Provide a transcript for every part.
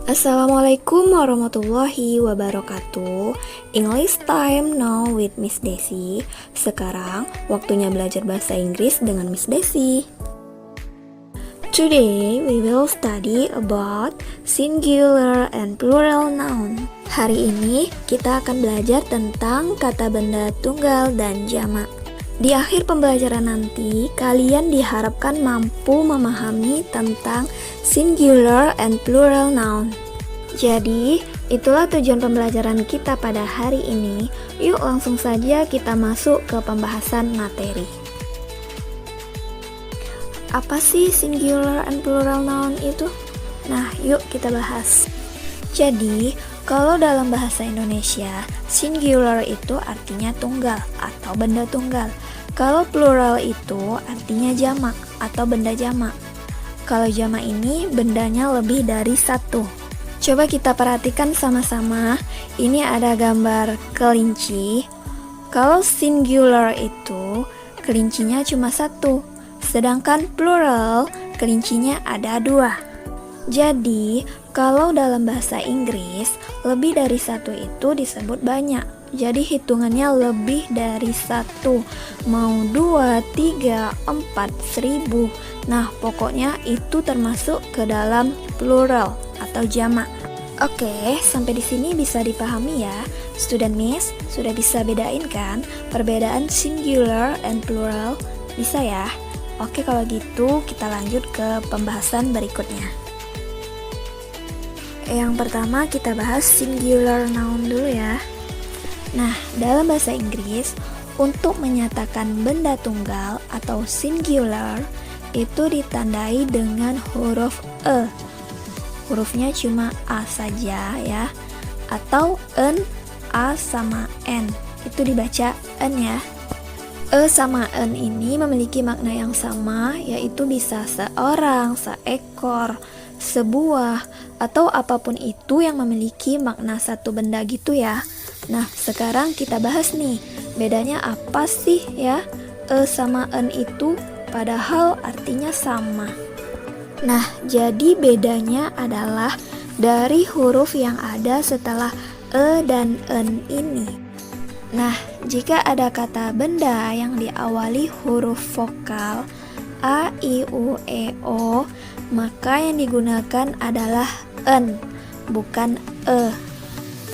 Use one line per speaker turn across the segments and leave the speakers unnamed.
Assalamualaikum warahmatullahi wabarakatuh. English time now with Miss Desi. Sekarang waktunya belajar bahasa Inggris dengan Miss Desi. Today we will study about singular and plural noun. Hari ini kita akan belajar tentang kata benda tunggal dan jamak. Di akhir pembelajaran nanti, kalian diharapkan mampu memahami tentang singular and plural noun. Jadi, itulah tujuan pembelajaran kita pada hari ini. Yuk langsung saja kita masuk ke pembahasan materi. Apa sih singular and plural noun itu? Nah, yuk kita bahas. Jadi, kalau dalam bahasa Indonesia, singular itu artinya tunggal atau benda tunggal. Kalau plural itu artinya jamak atau benda jamak. Kalau jamak ini bendanya lebih dari satu. Coba kita perhatikan sama-sama. Ini ada gambar kelinci. Kalau singular itu kelincinya cuma satu, sedangkan plural kelincinya ada dua. Jadi, kalau dalam bahasa Inggris, lebih dari satu itu disebut banyak. Jadi hitungannya lebih dari satu. Mau 2, 3, 4, 1000. Nah, pokoknya itu termasuk ke dalam plural atau jamak. Oke, sampai di sini bisa dipahami ya. Student Miss sudah bisa bedain kan perbedaan singular and plural? Bisa ya? Oke, kalau gitu kita lanjut ke pembahasan berikutnya. Yang pertama kita bahas singular noun dulu ya. Nah, dalam bahasa Inggris, untuk menyatakan benda tunggal atau singular itu ditandai dengan huruf E. Hurufnya cuma A saja ya, atau N, A sama N. Itu dibaca N ya. E sama N ini memiliki makna yang sama, yaitu bisa seorang, seekor, sebuah, atau apapun itu yang memiliki makna satu benda gitu ya. Nah, sekarang kita bahas nih, bedanya apa sih ya E sama N itu, padahal artinya sama. Nah, jadi bedanya adalah dari huruf yang ada setelah E dan N ini. Nah, jika ada kata benda yang diawali huruf vokal A, I, U, E, O, maka yang digunakan adalah N, bukan E.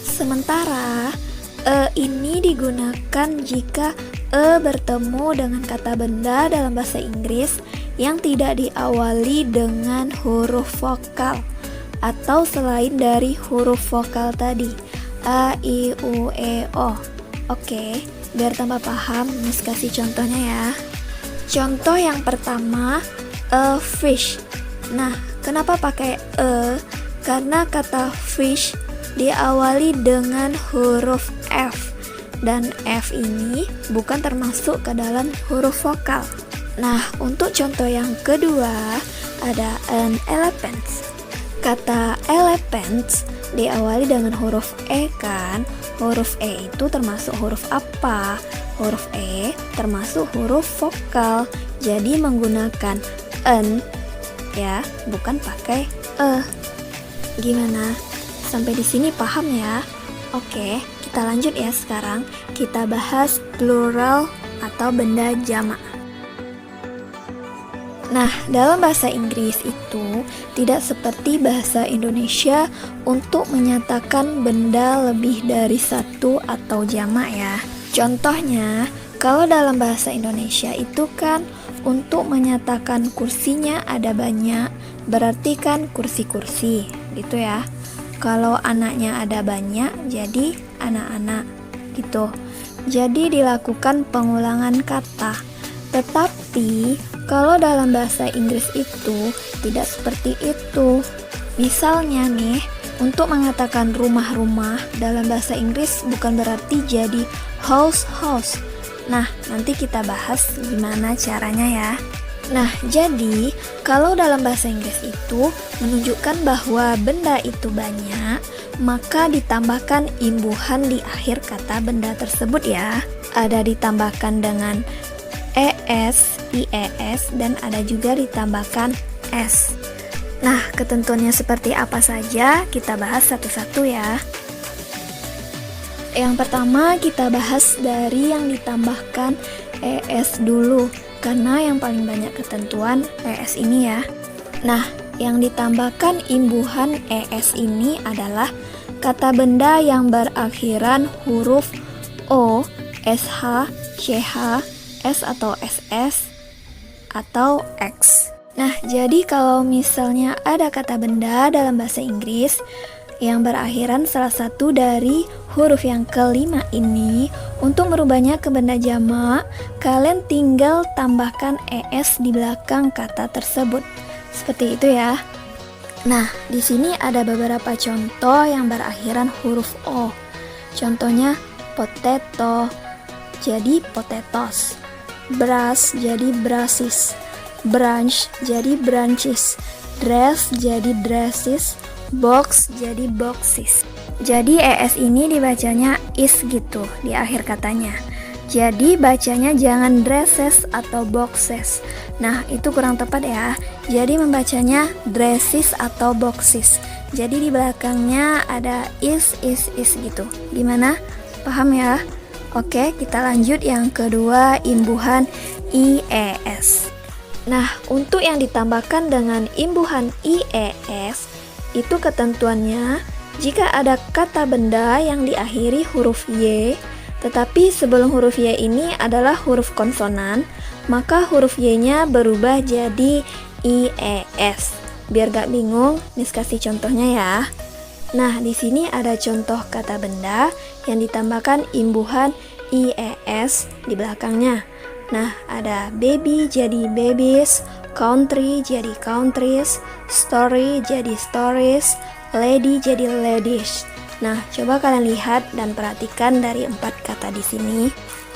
Sementara E ini digunakan jika E bertemu dengan kata benda dalam bahasa Inggris yang tidak diawali dengan huruf vokal atau selain dari huruf vokal tadi A, I, U, E, O. Oke, biar tambah paham, Miss kasih contohnya ya. Contoh yang pertama, a fish. Nah, kenapa pakai E? Karena kata fish diawali dengan huruf F, dan F ini bukan termasuk ke dalam huruf vokal. Nah, untuk contoh yang kedua ada an elephant. Kata elephant diawali dengan huruf E kan? Huruf E itu termasuk huruf apa? Huruf E termasuk huruf vokal. Jadi menggunakan N ya, bukan pakai E. Gimana? Sampai di sini paham ya? Oke, kita lanjut ya sekarang. Kita bahas plural atau benda jamak. Nah, dalam bahasa Inggris itu tidak seperti bahasa Indonesia untuk menyatakan benda lebih dari satu atau jamak ya. Contohnya, kalau dalam bahasa Indonesia itu kan untuk menyatakan kursinya ada banyak, berarti kan kursi-kursi gitu ya. Kalau anaknya ada banyak, jadi anak-anak gitu. Jadi dilakukan pengulangan kata. Tetapi kalau dalam bahasa Inggris itu tidak seperti itu. Misalnya nih, untuk mengatakan rumah-rumah dalam bahasa Inggris bukan berarti jadi house-house. Nah, nanti kita bahas gimana caranya ya. Nah, jadi kalau dalam bahasa Inggris itu menunjukkan bahwa benda itu banyak, maka ditambahkan imbuhan di akhir kata benda tersebut ya. Ada ditambahkan dengan ES, IES, dan ada juga ditambahkan S. Nah, ketentuannya seperti apa saja, kita bahas satu-satu ya. Yang pertama, kita bahas dari yang ditambahkan ES dulu, karena yang paling banyak ketentuan ES ini ya. Nah, yang ditambahkan imbuhan ES ini adalah kata benda yang berakhiran huruf O, SH, CH, S atau SS, atau X. Nah, jadi kalau misalnya ada kata benda dalam bahasa Inggris yang berakhiran salah satu dari huruf yang kelima ini, untuk merubahnya ke benda jamak, kalian tinggal tambahkan ES di belakang kata tersebut. Seperti itu ya. Nah, di sini ada beberapa contoh yang berakhiran huruf O. Contohnya potato, jadi potatoes. Brush jadi brushes. Branch jadi branches, dress jadi dresses, box jadi boxes. Jadi ES ini dibacanya is gitu di akhir katanya. Jadi bacanya jangan dresses atau boxes. Nah, itu kurang tepat ya. Jadi membacanya dresses atau boxes. Jadi di belakangnya ada is gitu. Gimana? Paham ya? Oke, kita lanjut yang kedua, imbuhan IES. Nah, untuk yang ditambahkan dengan imbuhan IES, itu ketentuannya jika ada kata benda yang diakhiri huruf Y, tetapi sebelum huruf Y ini adalah huruf konsonan, maka huruf Y-nya berubah jadi IES. Biar gak bingung, Miss kasih contohnya ya. Nah, di sini ada contoh kata benda yang ditambahkan imbuhan IES di belakangnya. Nah, ada baby jadi babies, country jadi countries, story jadi stories, lady jadi ladies. Nah, coba kalian lihat dan perhatikan dari 4 kata di sini.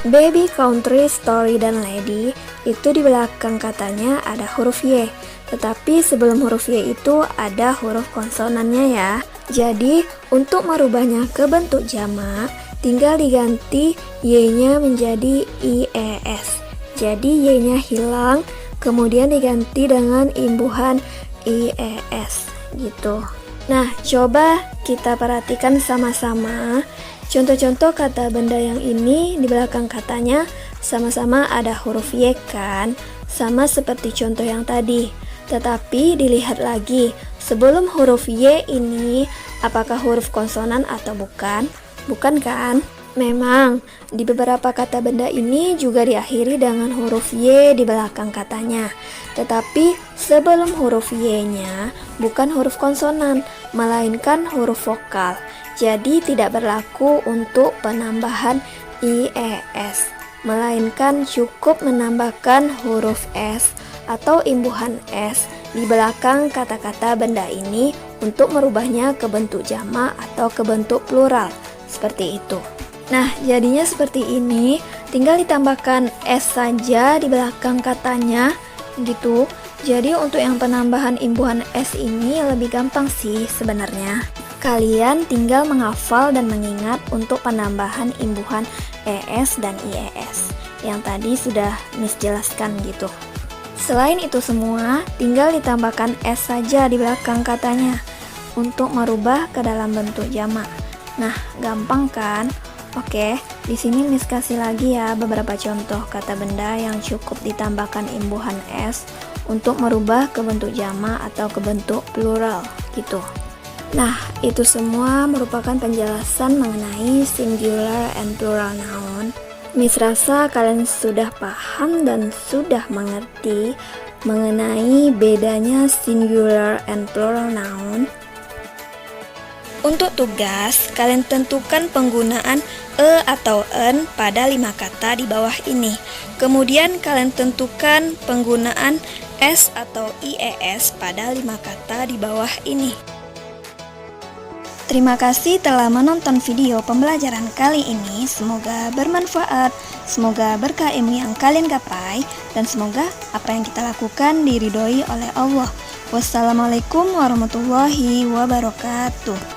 Baby, country, story, dan lady itu di belakang katanya ada huruf Y. Tetapi sebelum huruf Y itu ada huruf konsonannya ya. Jadi, untuk merubahnya ke bentuk jamak, tinggal diganti Y-nya menjadi IES. Jadi Y-nya hilang, kemudian diganti dengan imbuhan IES gitu. Nah, coba kita perhatikan sama-sama contoh-contoh kata benda yang ini. Di belakang katanya sama-sama ada huruf Y kan, sama seperti contoh yang tadi. Tetapi dilihat lagi, sebelum huruf Y ini apakah huruf konsonan atau bukan? Bukan kan? Memang, di beberapa kata benda ini juga diakhiri dengan huruf Y di belakang katanya. Tetapi sebelum huruf Y-nya bukan huruf konsonan, melainkan huruf vokal. Jadi tidak berlaku untuk penambahan IES, melainkan cukup menambahkan huruf S atau imbuhan S di belakang kata-kata benda ini untuk merubahnya ke bentuk jamak atau ke bentuk plural. Seperti itu. Nah, jadinya seperti ini, tinggal ditambahkan S saja di belakang katanya, gitu. Jadi untuk yang penambahan imbuhan S ini lebih gampang sih sebenarnya. Kalian tinggal menghafal dan mengingat untuk penambahan imbuhan ES dan IES, yang tadi sudah Miss jelaskan gitu. Selain itu semua, tinggal ditambahkan S saja di belakang katanya, untuk merubah ke dalam bentuk jamak. Nah, gampang kan? Oke, di sini Miss kasih lagi ya beberapa contoh kata benda yang cukup ditambahkan imbuhan S untuk merubah ke bentuk jamak atau ke bentuk plural gitu. Nah, itu semua merupakan penjelasan mengenai singular and plural noun. Miss rasa kalian sudah paham dan sudah mengerti mengenai bedanya singular and plural noun. Untuk tugas, kalian tentukan penggunaan e atau en pada 5 kata di bawah ini. Kemudian kalian tentukan penggunaan s atau ies pada 5 kata di bawah ini. Terima kasih telah menonton video pembelajaran kali ini. Semoga bermanfaat, semoga berkah ilmu yang kalian gapai, dan semoga apa yang kita lakukan diridhoi oleh Allah. Wassalamualaikum warahmatullahi wabarakatuh.